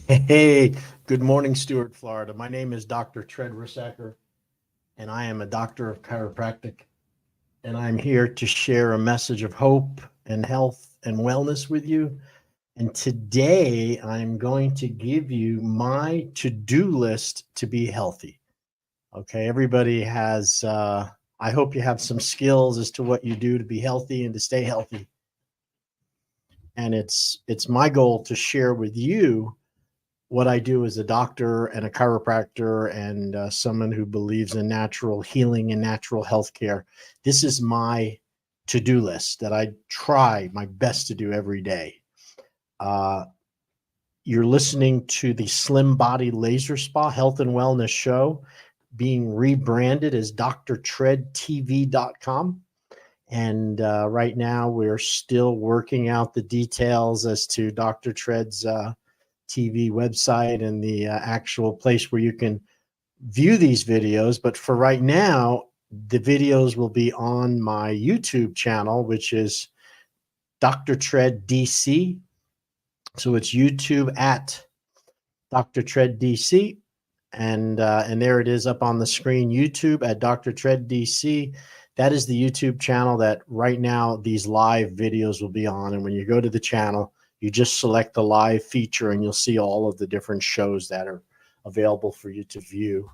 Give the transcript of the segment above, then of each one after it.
Hey, good morning, Stuart, Florida. My name is Dr. Treadrissacker, and I am a doctor of chiropractic. And I'm here to share a message of hope and health and wellness with you. And today I'm going to give you my to do list to be healthy. Okay, everybody has, I hope you have some skills as to what you do to be healthy and to stay healthy. And it's my goal to share with you what I do as a doctor and a chiropractor and someone who believes in natural healing and natural health care. This is my to do list that I try my best to do every day. Uh, you're listening to the Slim Body Laser Spa Health and Wellness Show being rebranded as DRTREDTV.com. And right now, we're still working out the details as to Dr. Tread's TV website and the actual place where you can view these videos. But for right now, the videos will be on my YouTube channel, which is Dr. Tread DC. So it's YouTube at Dr. Tread DC. And there it is up on the screen, YouTube at Dr. Tread DC. That is the YouTube channel that right now these live videos will be on. And when you go to the channel, you just select the live feature and you'll see all of the different shows that are available for you to view.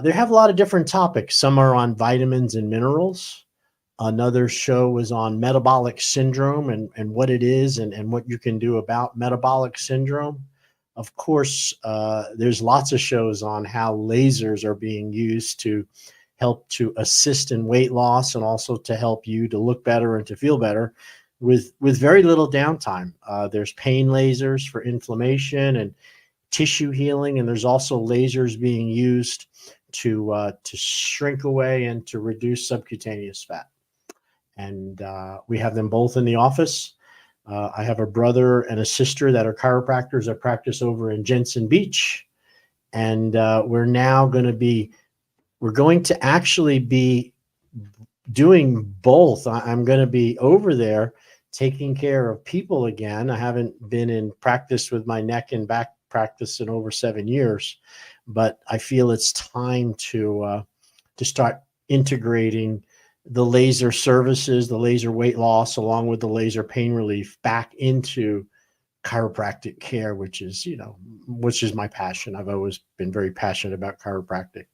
They have a lot of different topics. Some are on vitamins and minerals. Another show is on metabolic syndrome and what it is and what you can do about metabolic syndrome. Of course, there's lots of shows on how lasers are being used to help to assist in weight loss and also to help you to look better and to feel better with very little downtime. There's pain lasers for inflammation and tissue healing, and there's also lasers being used to shrink away and to reduce subcutaneous fat. And we have them both in the office. I have a brother and a sister that are chiropractors that practice over in Jensen Beach. And we're going to actually be doing both. I'm going to be over there taking care of people again. I haven't been in practice with my neck and back practice in over 7 years, but I feel it's time to start integrating the laser services, the laser weight loss, along with the laser pain relief back into chiropractic care, which is my passion. I've always been very passionate about chiropractic.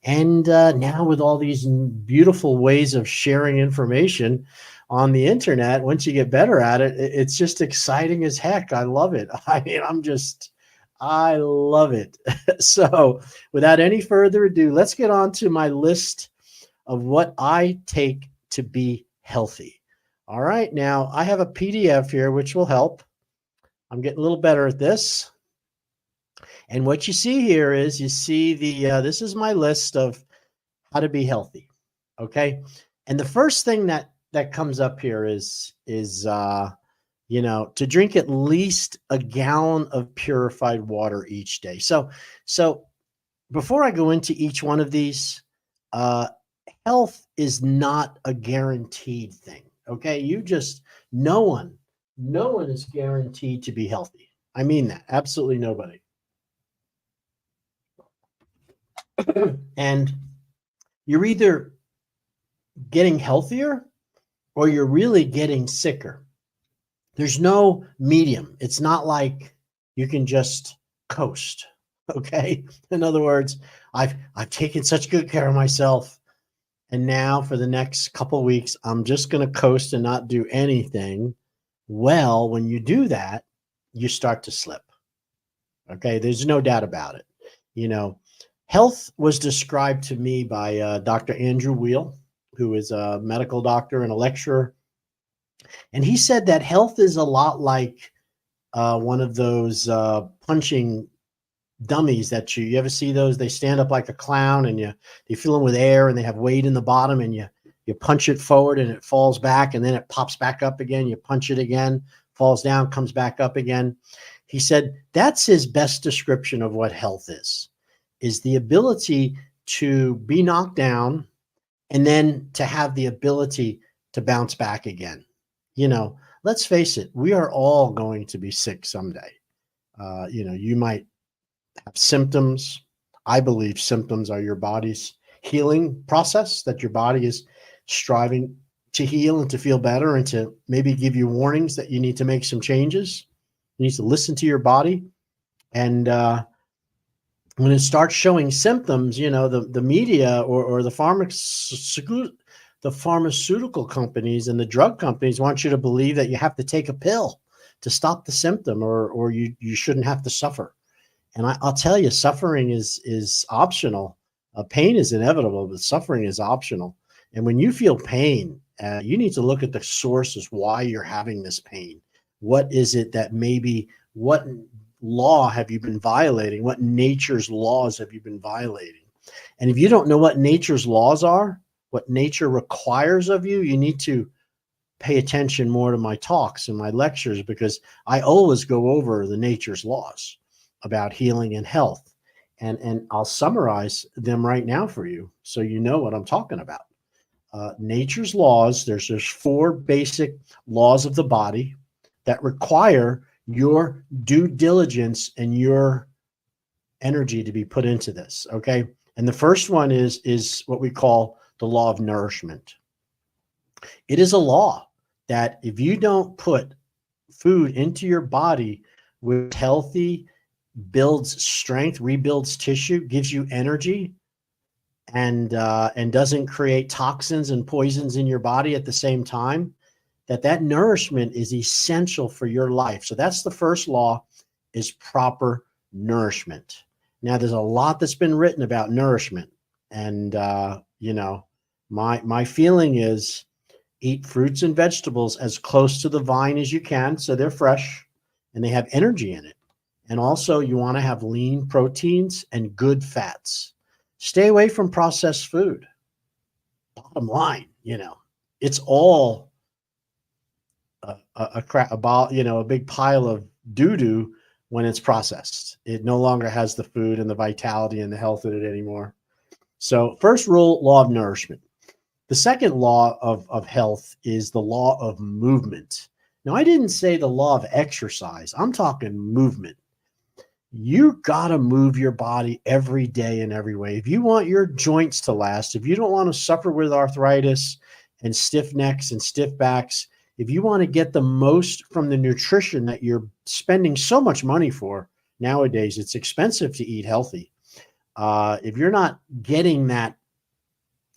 And now with all these beautiful ways of sharing information on the internet, once you get better at it, it's just exciting as heck. I love it. I love it. So without any further ado, let's get on to my list of what I take to be healthy. All right. Now I have a PDF here, which will help. I'm getting a little better at this. And what you see here is you see this is my list of how to be healthy. Okay. And the first thing that comes up here is to drink at least a gallon of purified water each day. So before I go into each one of these, health is not a guaranteed thing. Okay. No one is guaranteed to be healthy. I mean that. Absolutely nobody. And you're either getting healthier or you're really getting sicker. There's no medium. It's not like you can just coast. Okay. In other words, I've taken such good care of myself. And now for the next couple of weeks, I'm just going to coast and not do anything. Well, when you do that, you start to slip. Okay. There's no doubt about it. Health was described to me by Dr. Andrew Weil, who is a medical doctor and a lecturer. And he said that health is a lot like one of those punching dummies that you ever see those? They stand up like a clown and you fill them with air and they have weight in the bottom and you punch it forward and it falls back and then it pops back up again. You punch it again, falls down, comes back up again. He said that's his best description of what health is the ability to be knocked down and then to have the ability to bounce back again. Let's face it, we are all going to be sick someday. You might have symptoms. I believe symptoms are your body's healing process, that your body is striving to heal and to feel better and to maybe give you warnings that you need to make some changes. You need to listen to your body. And when it starts showing symptoms, the media or the pharmaceutical companies and the drug companies want you to believe that you have to take a pill to stop the symptom, or you shouldn't have to suffer. And I'll tell you, suffering is optional. Pain is inevitable, but suffering is optional. And when you feel pain, you need to look at the sources why you're having this pain. What is it that what law have you been violating? What nature's laws have you been violating? And if you don't know what nature's laws are, what nature requires of you, you need to pay attention more to my talks and my lectures, because I always go over the nature's laws about healing and health. And I'll summarize them right now for you so you know what I'm talking about. Nature's laws, there's 4 basic laws of the body that require your due diligence and your energy to be put into this, okay? And the first one is what we call the law of nourishment. It is a law that if you don't put food into your body with healthy, builds strength, rebuilds tissue, gives you energy, and doesn't create toxins and poisons in your body at the same time, that nourishment is essential for your life. So that's the first law, is proper nourishment. Now, there's a lot that's been written about nourishment, and my feeling is eat fruits and vegetables as close to the vine as you can, so they're fresh and they have energy in it. And also, you want to have lean proteins and good fats. Stay away from processed food. Bottom line, it's all a big pile of doo-doo when it's processed. It no longer has the food and the vitality and the health in it anymore. So first rule, law of nourishment. The second law of health is the law of movement. Now, I didn't say the law of exercise. I'm talking movement. You got to move your body every day in every way. If you want your joints to last, if you don't want to suffer with arthritis and stiff necks and stiff backs, if you want to get the most from the nutrition that you're spending so much money for nowadays, it's expensive to eat healthy. If you're not getting that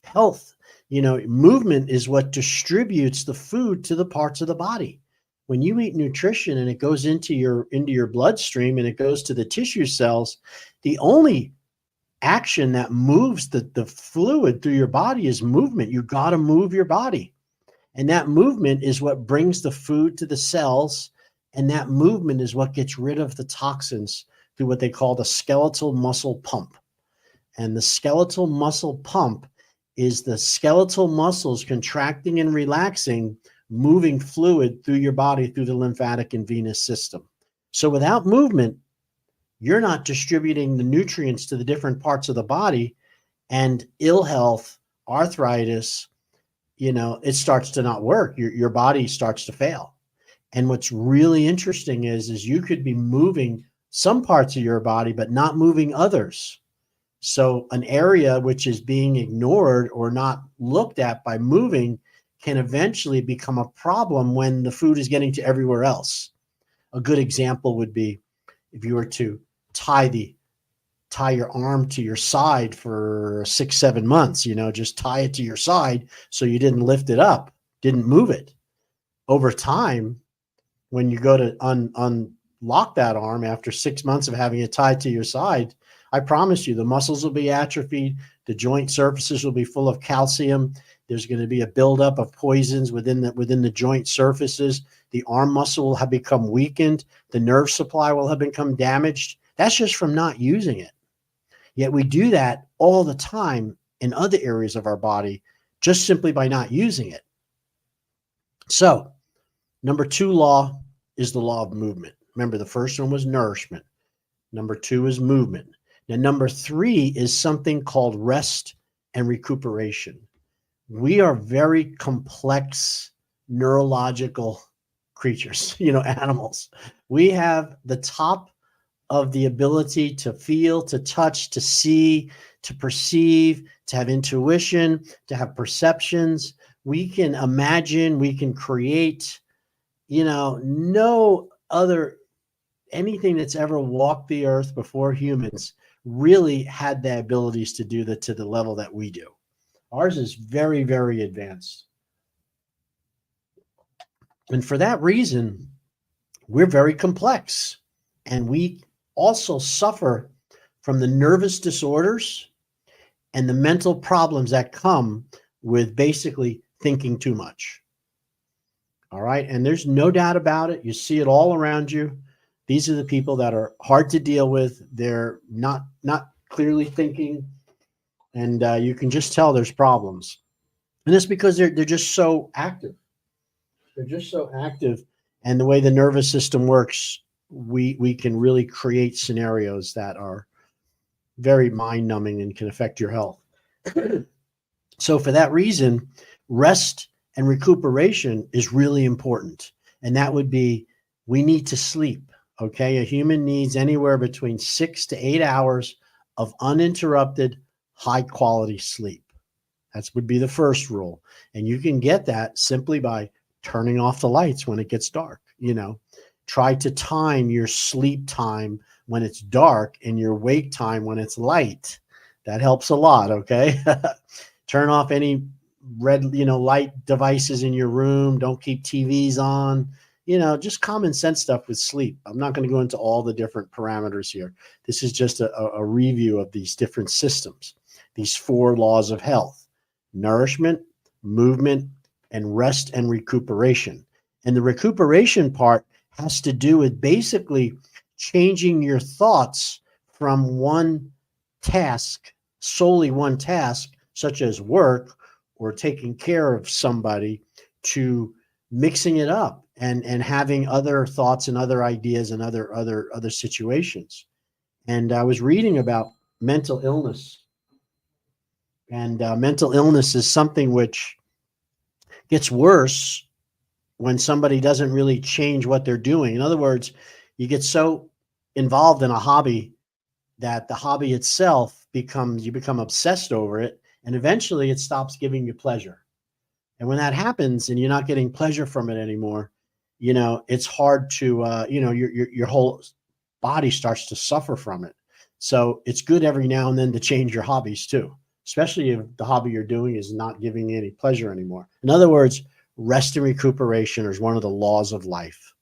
health, movement is what distributes the food to the parts of the body. When you eat nutrition and it goes into your bloodstream and it goes to the tissue cells, the only action that moves the fluid through your body is movement. You got to move your body. And that movement is what brings the food to the cells. And that movement is what gets rid of the toxins through what they call the skeletal muscle pump. And the skeletal muscle pump is the skeletal muscles contracting and relaxing, moving fluid through your body, through the lymphatic and venous system. So without movement, you're not distributing the nutrients to the different parts of the body, and ill health, arthritis, it starts to not work. Your body starts to fail. And what's really interesting is you could be moving some parts of your body, but not moving others. So an area which is being ignored or not looked at by moving can eventually become a problem when the food is getting to everywhere else. A good example would be if you were to tie your arm to your side for 6-7 months, just tie it to your side so you didn't lift it up, didn't move it. Over time, when you go to unlock that arm after 6 months of having it tied to your side, I promise you the muscles will be atrophied, the joint surfaces will be full of calcium, there's going to be a buildup of poisons within the joint surfaces, the arm muscle will have become weakened, the nerve supply will have become damaged. That's just from not using it. Yet we do that all the time in other areas of our body, just simply by not using it. So, number 2 law is the law of movement. Remember, the first one was nourishment. Number 2 is movement. Now, number 3 is something called rest and recuperation. We are very complex neurological creatures, animals. We have the top of the ability to feel, to touch, to see, to perceive, to have intuition, to have perceptions. We can imagine, we can create, no other, anything that's ever walked the earth before humans really had the abilities to do that to the level that we do. Ours is very, very advanced. And for that reason, we're very complex. And we also suffer from the nervous disorders and the mental problems that come with basically thinking too much. All right. And there's no doubt about it. You see it all around you. These are the people that are hard to deal with. They're not clearly thinking, and you can just tell there's problems. And it's because they're just so active. They're just so active, and the way the nervous system works, we can really create scenarios that are very mind numbing and can affect your health. So for that reason, rest and recuperation is really important. And that would be, we need to sleep. Okay. A human needs anywhere between 6 to 8 hours of uninterrupted, high quality sleep. That would be the first rule. And you can get that simply by turning off the lights when it gets dark. Try to time your sleep time when it's dark and your wake time when it's light. That helps a lot. Okay. Turn off any red, light devices in your room. Don't keep TVs on, just common sense stuff with sleep. I'm not going to go into all the different parameters here. This is just a review of these different systems, these 4 laws of health: nourishment, movement, and rest and recuperation. And the recuperation part has to do with basically changing your thoughts from one task, solely one task, such as work or taking care of somebody, to mixing it up and having other thoughts and other ideas and other situations. And I was reading about mental illness, and mental illness is something which gets worse when somebody doesn't really change what they're doing. In other words, you get so involved in a hobby that the hobby itself you become obsessed over it, and eventually it stops giving you pleasure. And when that happens and you're not getting pleasure from it anymore, it's hard to, your whole body starts to suffer from it. So it's good every now and then to change your hobbies too, especially if the hobby you're doing is not giving you any pleasure anymore. In other words, rest and recuperation is one of the laws of life.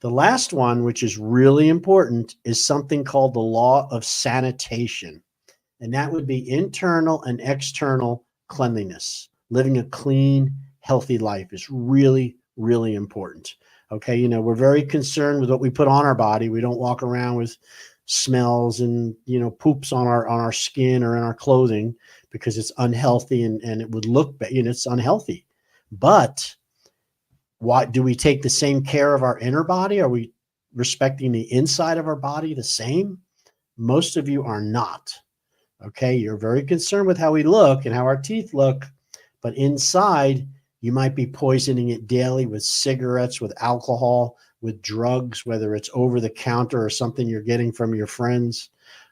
The last one, which is really important, is something called the law of sanitation. And that would be internal and external cleanliness. Living a clean, healthy life is really, really important. Okay. We're very concerned with what we put on our body. We don't walk around with smells and, poops on our skin or in our clothing because it's unhealthy and it would look bad. It's unhealthy. But why do we take the same care of our inner body? Are we respecting the inside of our body the same? Most of you are not. Okay. You're very concerned with how we look and how our teeth look, but inside you might be poisoning it daily with cigarettes, with alcohol, with drugs, whether it's over the counter or something you're getting from your friends.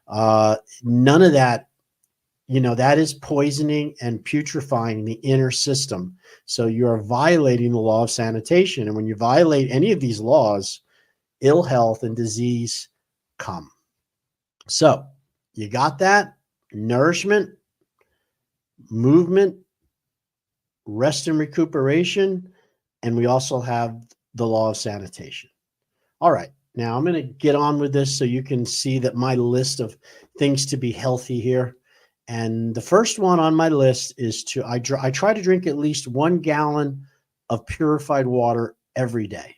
None of that, that is poisoning and putrefying the inner system. So you are violating the law of sanitation. And when you violate any of these laws, ill health and disease come. So you got that? Nourishment, movement, rest and recuperation, and we also have the law of sanitation. All right, now I'm going to get on with this so you can see that my list of things to be healthy here. And the first one on my list is I try to drink at least 1 gallon of purified water every day.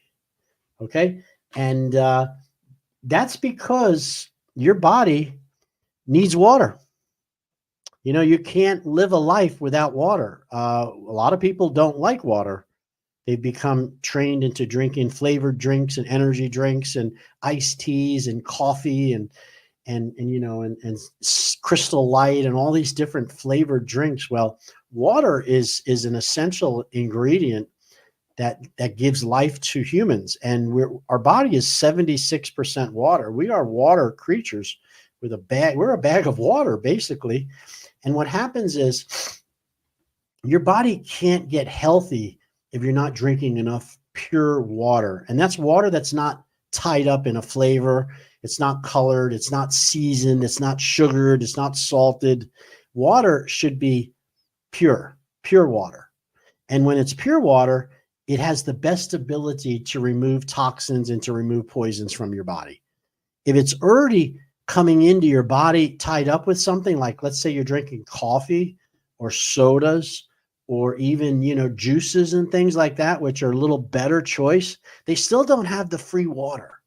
Okay, and that's because your body needs water. You can't live a life without water. A lot of people don't like water. They've become trained into drinking flavored drinks and energy drinks and iced teas and coffee and Crystal Light and all these different flavored drinks. Well, water is an essential ingredient that gives life to humans. And our body is 76% water. We are water creatures with we're a bag of water, basically. And what happens is your body can't get healthy if you're not drinking enough pure water. And that's water that's not tied up in a flavor. It's not colored. It's not seasoned. It's not sugared. It's not salted. Water should be pure water. And when it's pure water, it has the best ability to remove toxins and to remove poisons from your body. If it's already coming into your body tied up with something, like let's say you're drinking coffee or sodas or even, juices and things like that, which are a little better choice, they still don't have the free water.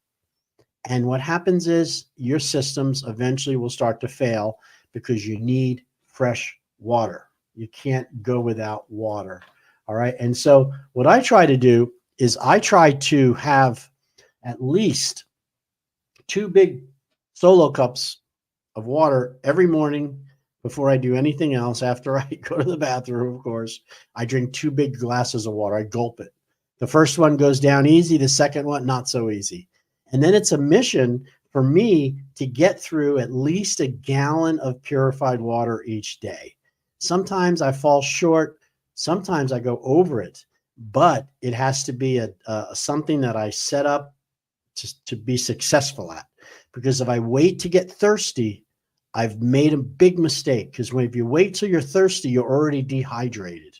And what happens is your systems eventually will start to fail because you need fresh water. You can't go without water. All right. And so what I try to do is I try to have at least 2 big solo cups of water every morning before I do anything else. After I go to the bathroom, of course, I drink 2 big glasses of water. I gulp it. The first one goes down easy. The second one, not so easy. And then it's a mission for me to get through at least a gallon of purified water each day. Sometimes I fall short. Sometimes I go over it, but it has to be something that I set up to be successful at. Because if I wait to get thirsty, I've made a big mistake. Because if you wait till you're thirsty, you're already dehydrated.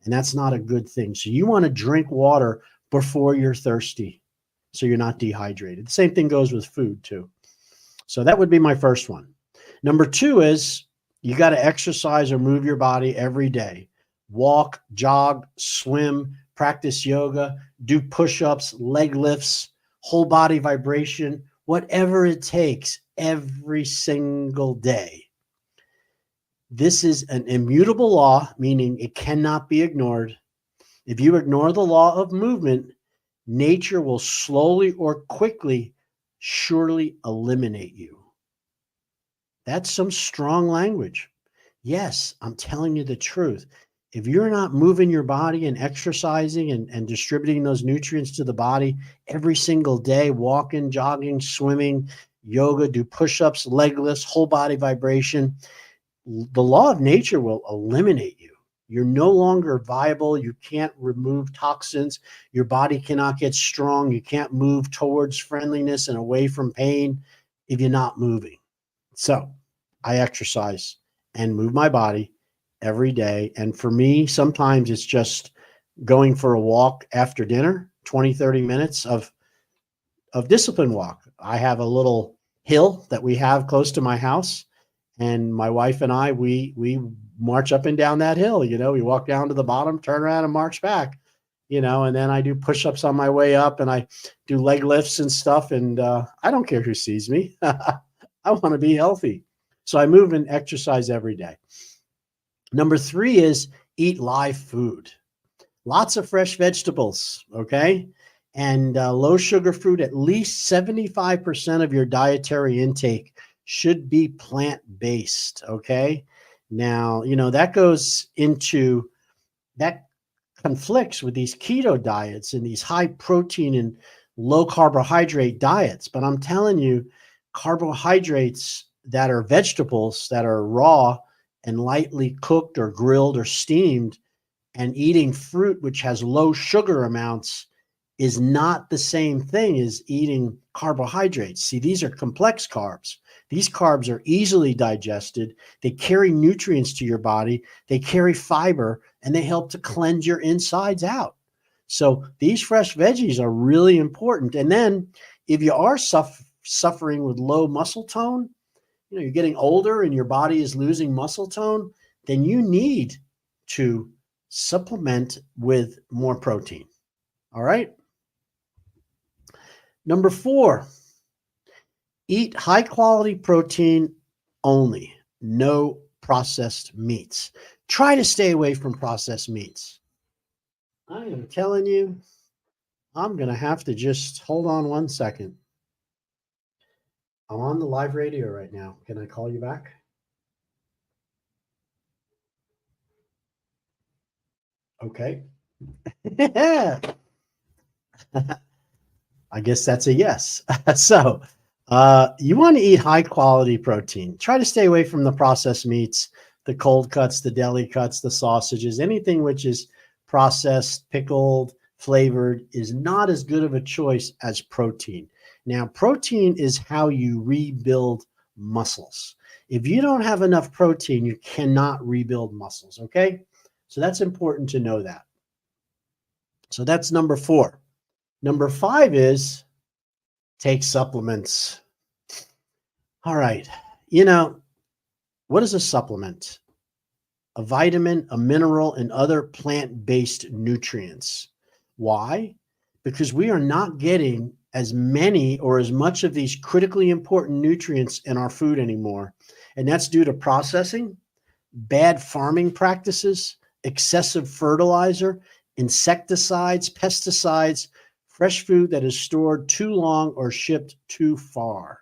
And that's not a good thing. So you want to drink water before you're thirsty, so you're not dehydrated. The same thing goes with food too. So that would be my first one. Number 2 is you got to exercise or move your body every day. Walk, jog, swim, practice yoga, do push-ups, leg lifts, whole body vibration, whatever it takes every single day. This is an immutable law, meaning it cannot be ignored. If you ignore the law of movement, nature will slowly or quickly, surely eliminate you. That's some strong language. Yes, I'm telling you the truth. If you're not moving your body and exercising and distributing those nutrients to the body every single day, walking, jogging, swimming, yoga, do push-ups, leg lifts, whole body vibration, the law of nature will eliminate you. You're no longer viable. You can't remove toxins. Your body cannot get strong. You can't move towards friendliness and away from pain if you're not moving. So I exercise and move my body every day. And for me, sometimes it's just going for a walk after dinner, 20, 30 minutes of discipline walk. I have a little hill that we have close to my house. And my wife and I, we march up and down that hill. We walk down to the bottom, turn around and march back, and then I do push-ups on my way up and I do leg lifts and stuff. And I don't care who sees me. I want to be healthy. So I move and exercise every day. Number 3 is eat live food. Lots of fresh vegetables, okay? And low sugar food. At least 75% of your dietary intake should be plant-based, okay? Now, that conflicts with these keto diets and these high protein and low carbohydrate diets. But I'm telling you, carbohydrates that are vegetables that are raw and lightly cooked or grilled or steamed, and eating fruit which has low sugar amounts is not the same thing as eating carbohydrates. See, these are complex carbs. These carbs are easily digested. They carry nutrients to your body. They carry fiber, and they help to cleanse your insides out. So these fresh veggies are really important. And then if you are suffering with low muscle tone, you're getting older and your body is losing muscle tone, then you need to supplement with more protein. All right. Number 4, eat high quality protein only. No processed meats. Try to stay away from processed meats. I am telling you, I'm going to have to just hold on one second. I'm on the live radio right now. Can I call you back? Okay. Yeah. I guess that's a yes. So, you want to eat high quality protein. Try to stay away from the processed meats, the cold cuts, the deli cuts, the sausages, anything which is processed, pickled, flavored is not as good of a choice as protein. Now, protein is how you rebuild muscles. If you don't have enough protein, you cannot rebuild muscles. Okay. So that's important to know that. So that's number 4. Number 5 is take supplements. All right. You know, what is a supplement? A vitamin, a mineral, and other plant based nutrients. Why? Because we are not getting as many or as much of these critically important nutrients in our food anymore. And that's due to processing, bad farming practices, excessive fertilizer, insecticides, pesticides, fresh food that is stored too long or shipped too far.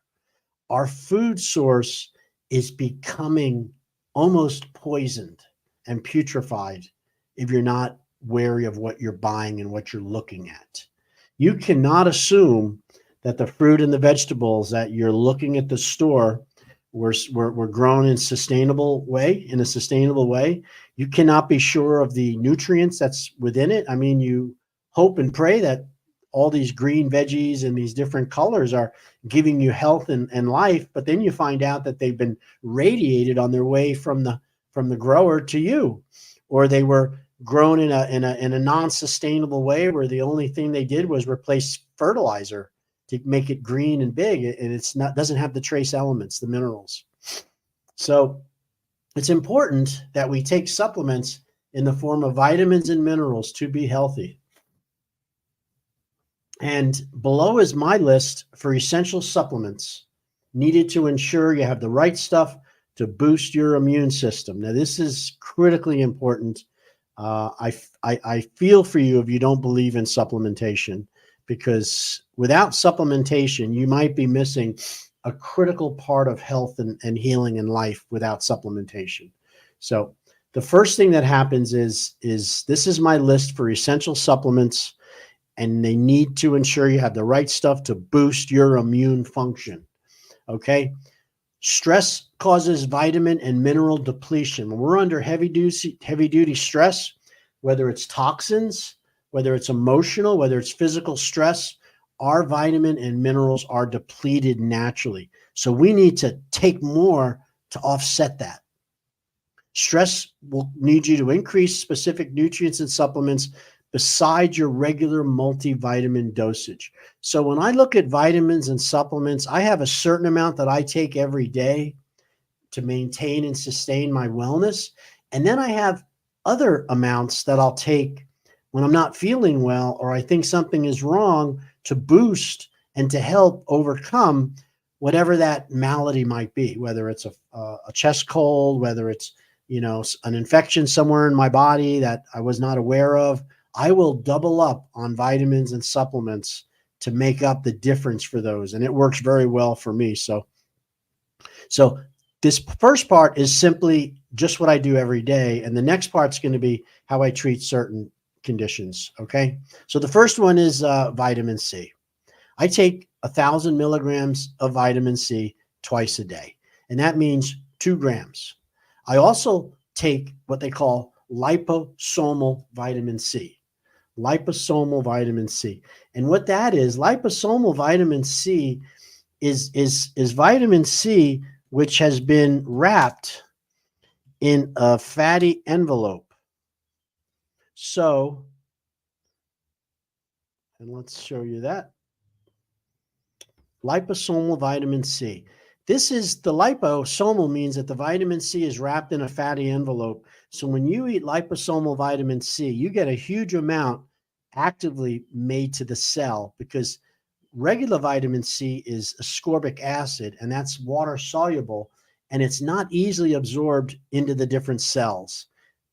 Our food source is becoming almost poisoned and putrefied if you're not wary of what you're buying and what you're looking at. You cannot assume that the fruit and the vegetables that you're looking at the store were grown in a sustainable way. You cannot be sure of the nutrients that's within it. I mean, you hope and pray that all these green veggies and these different colors are giving you health and life, but then you find out that they've been radiated on their way from the grower to you, or they were grown in a non-sustainable way where the only thing they did was replace fertilizer to make it green and big, and it's not doesn't have the trace elements, the minerals. So it's important that we take supplements in the form of vitamins and minerals to be healthy. And below is my list for essential supplements needed to ensure you have the right stuff to boost your immune system. Now, this is critically important. I feel for you if you don't believe in supplementation, because without supplementation, you might be missing a critical part of health and healing in life without supplementation. So the first thing that happens is this is my list for essential supplements, and they need to ensure you have the right stuff to boost your immune function. Okay. Stress causes vitamin and mineral depletion. When we're under heavy duty stress, whether it's toxins, whether it's emotional, whether it's physical stress, our vitamin and minerals are depleted naturally. So we need to take more to offset that. Stress will need you to increase specific nutrients and supplements besides your regular multivitamin dosage. So when I look at vitamins and supplements, I have a certain amount that I take every day to maintain and sustain my wellness. And then I have other amounts that I'll take when I'm not feeling well or I think something is wrong to boost and to help overcome whatever that malady might be, whether it's a chest cold, whether it's an infection somewhere in my body that I was not aware of. I will double up on vitamins and supplements to make up the difference for those. And it works very well for me. So this first part is simply just what I do every day. And the next part's going to be how I treat certain conditions. Okay. So the first one is vitamin C. I take 1,000 milligrams of vitamin C twice a day. And that means 2 grams. I also take what they call liposomal vitamin C. Liposomal vitamin C. And what that is, liposomal vitamin C is vitamin C which has been wrapped in a fatty envelope. So, and let's show you that. Liposomal vitamin C. This is the liposomal means that the vitamin C is wrapped in a fatty envelope. So when you eat liposomal vitamin C, you get a huge amount actively made to the cell, because regular vitamin C is ascorbic acid, and that's water soluble, and it's not easily absorbed into the different cells.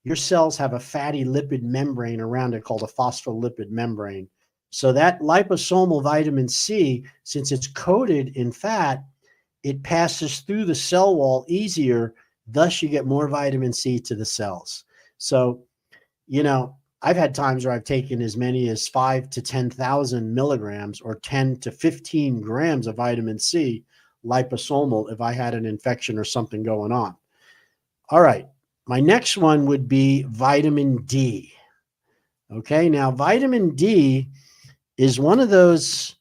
Your cells have a fatty lipid membrane around it called a phospholipid membrane. So that liposomal vitamin C, since it's coated in fat, it passes through the cell wall easier. Thus, you get more vitamin C to the cells. So, I've had times where I've taken as many as 5 to 10,000 milligrams or 10 to 15 grams of vitamin C liposomal if I had an infection or something going on. All right. My next one would be vitamin D. Okay. Now, vitamin D is one of those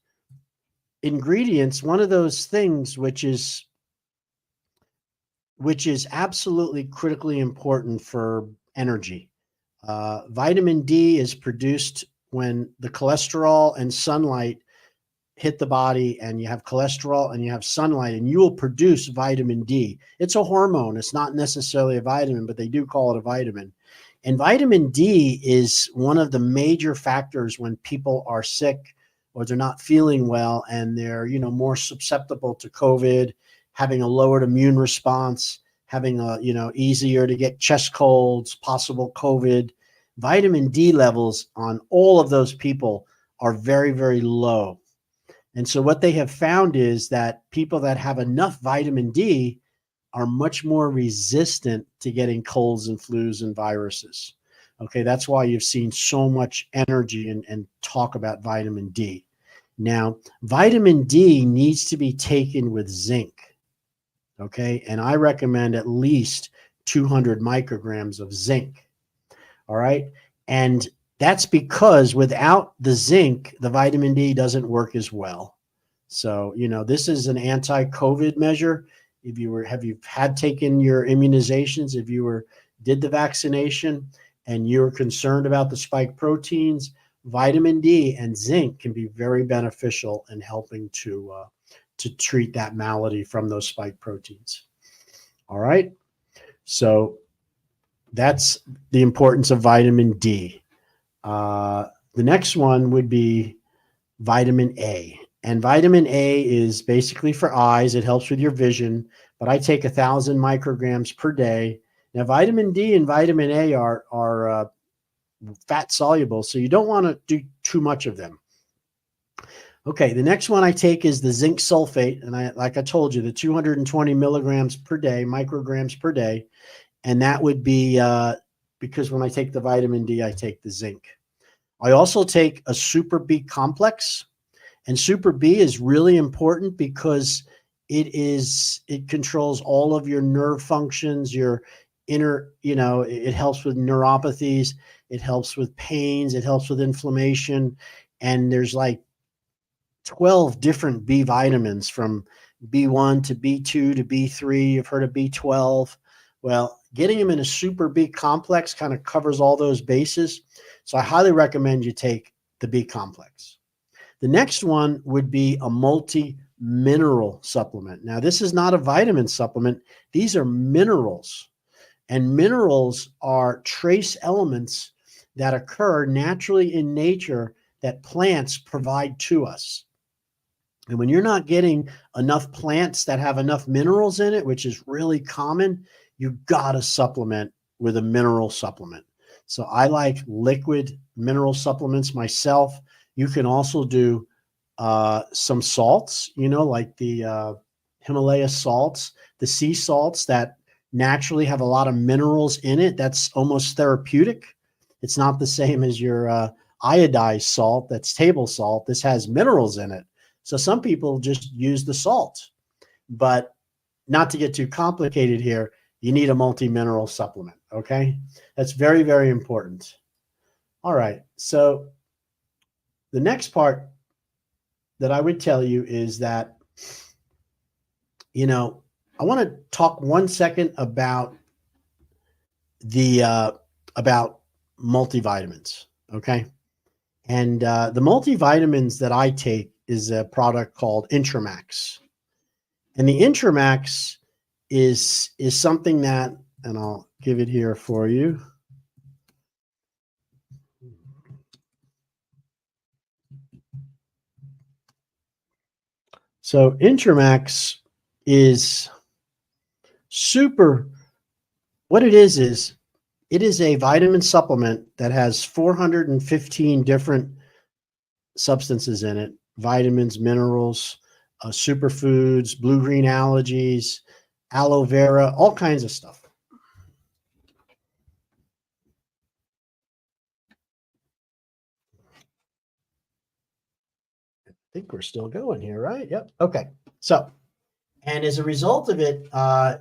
ingredients, one of those things which is absolutely critically important for energy. Vitamin D is produced when the cholesterol and sunlight hit the body, and you have cholesterol and you have sunlight, and you will produce vitamin D. It's a hormone. It's not necessarily a vitamin, but they do call it a vitamin. And vitamin D is one of the major factors when people are sick or they're not feeling well, and they're, more susceptible to COVID, having a lowered immune response, having a, easier to get chest colds, possible COVID. Vitamin D levels on all of those people are very, very low. And so what they have found is that people that have enough vitamin D are much more resistant to getting colds and flus and viruses. Okay, that's why you've seen so much energy and talk about vitamin D. Now, vitamin D needs to be taken with zinc. Okay, and I recommend at least 200 micrograms of zinc. All right, and that's because without the zinc, the vitamin D doesn't work as well. So, this is an anti-COVID measure. If you had taken your immunizations, if you did the vaccination and you're concerned about the spike proteins, vitamin D and zinc can be very beneficial in helping to treat that malady from those spike proteins. All right. So that's the importance of vitamin D. The next one would be vitamin A. And vitamin A is basically for eyes. It helps with your vision, but I take 1,000 micrograms per day. Now, vitamin D and vitamin A are fat soluble, so you don't want to do too much of them. Okay, the next one I take is the zinc sulfate, and like I told you, the 220 milligrams per day, micrograms per day, and that would be because when I take the vitamin D, I take the zinc. I also take a Super B complex. And Super B is really important because it controls all of your nerve functions, your inner, it helps with neuropathies, it helps with pains, it helps with inflammation. And there's like 12 different B vitamins from B1 to B2 to B3. You've heard of B12. Well, getting them in a Super B complex kind of covers all those bases. So I highly recommend you take the B complex. The next one would be a multi-mineral supplement. Now, this is not a vitamin supplement. These are minerals. And minerals are trace elements that occur naturally in nature that plants provide to us. And when you're not getting enough plants that have enough minerals in it, which is really common, you got to supplement with a mineral supplement. So I like liquid mineral supplements myself. You can also do some salts, like the Himalaya salts, the sea salts that naturally have a lot of minerals in it. That's almost therapeutic. It's not the same as your iodized salt, that's table salt. This has minerals in it. So some people just use the salt, but not to get too complicated here, you need a multi-mineral supplement, okay? That's very, very important. All right, so the next part that I would tell you is that, I want to talk 1 second about about multivitamins, okay? And the multivitamins that I take is a product called Intramax. And the Intramax is something that, and I'll give it here for you. So Intramax is super, what it is it is a vitamin supplement that has 415 different substances in it, vitamins, minerals, superfoods, blue-green algaes, aloe vera, all kinds of stuff. think we're still going here, right? Yep. Okay. So, and as a result of it,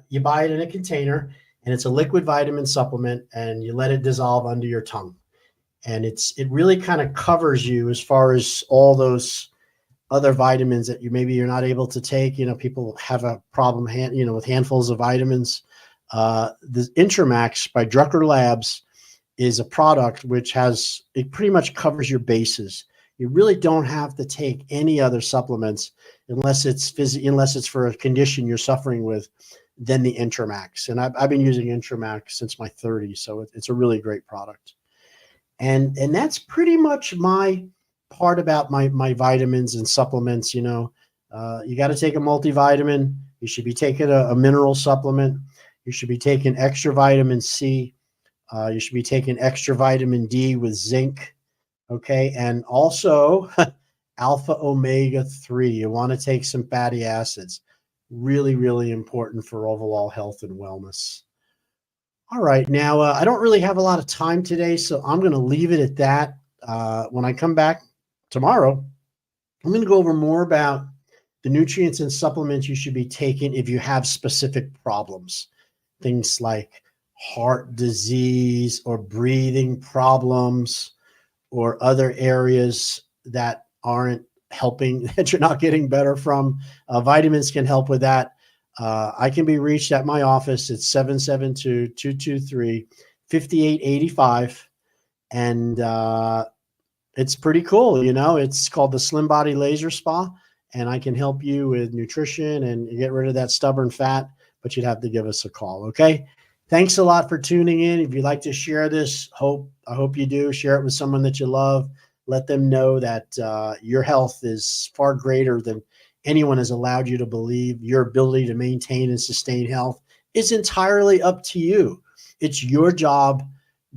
you buy it in a container, and it's a liquid vitamin supplement, and you let it dissolve under your tongue. And it really kind of covers you as far as all those other vitamins that you're not able to take. People have a problem, with handfuls of vitamins. The Intramax by Drucker Labs is a product it pretty much covers your bases. You really don't have to take any other supplements unless it's for a condition you're suffering with, than the Intramax. And I've been using Intramax since my 30s, so it's a really great product. And that's pretty much my part about my vitamins and supplements. You got to take a multivitamin. You should be taking a mineral supplement. You should be taking extra vitamin C. You should be taking extra vitamin D with zinc. Okay. And also alpha omega 3. You want to take some fatty acids. Really, really important for overall health and wellness. All right. Now, I don't really have a lot of time today, so I'm going to leave it at that. When I come back tomorrow, I'm going to go over more about the nutrients and supplements you should be taking if you have specific problems. Things like heart disease or breathing problems or other areas that aren't helping, that you're not getting better from. Vitamins can help with that. I can be reached at my office at 772-223-5885. And it's pretty cool. It's called the Slim Body Laser Spa, and I can help you with nutrition and get rid of that stubborn fat, but you'd have to give us a call. Okay. Thanks a lot for tuning in. If you'd like to share this, I hope you do. Share it with someone that you love. Let them know that your health is far greater than anyone has allowed you to believe. Your ability to maintain and sustain health is entirely up to you. It's your job.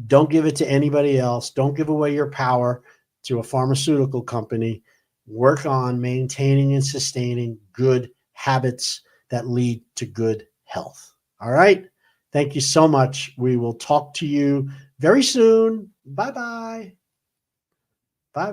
Don't give it to anybody else. Don't give away your power to a pharmaceutical company. Work on maintaining and sustaining good habits that lead to good health. All right. Thank you so much. We will talk to you very soon. Bye-bye. Bye-bye.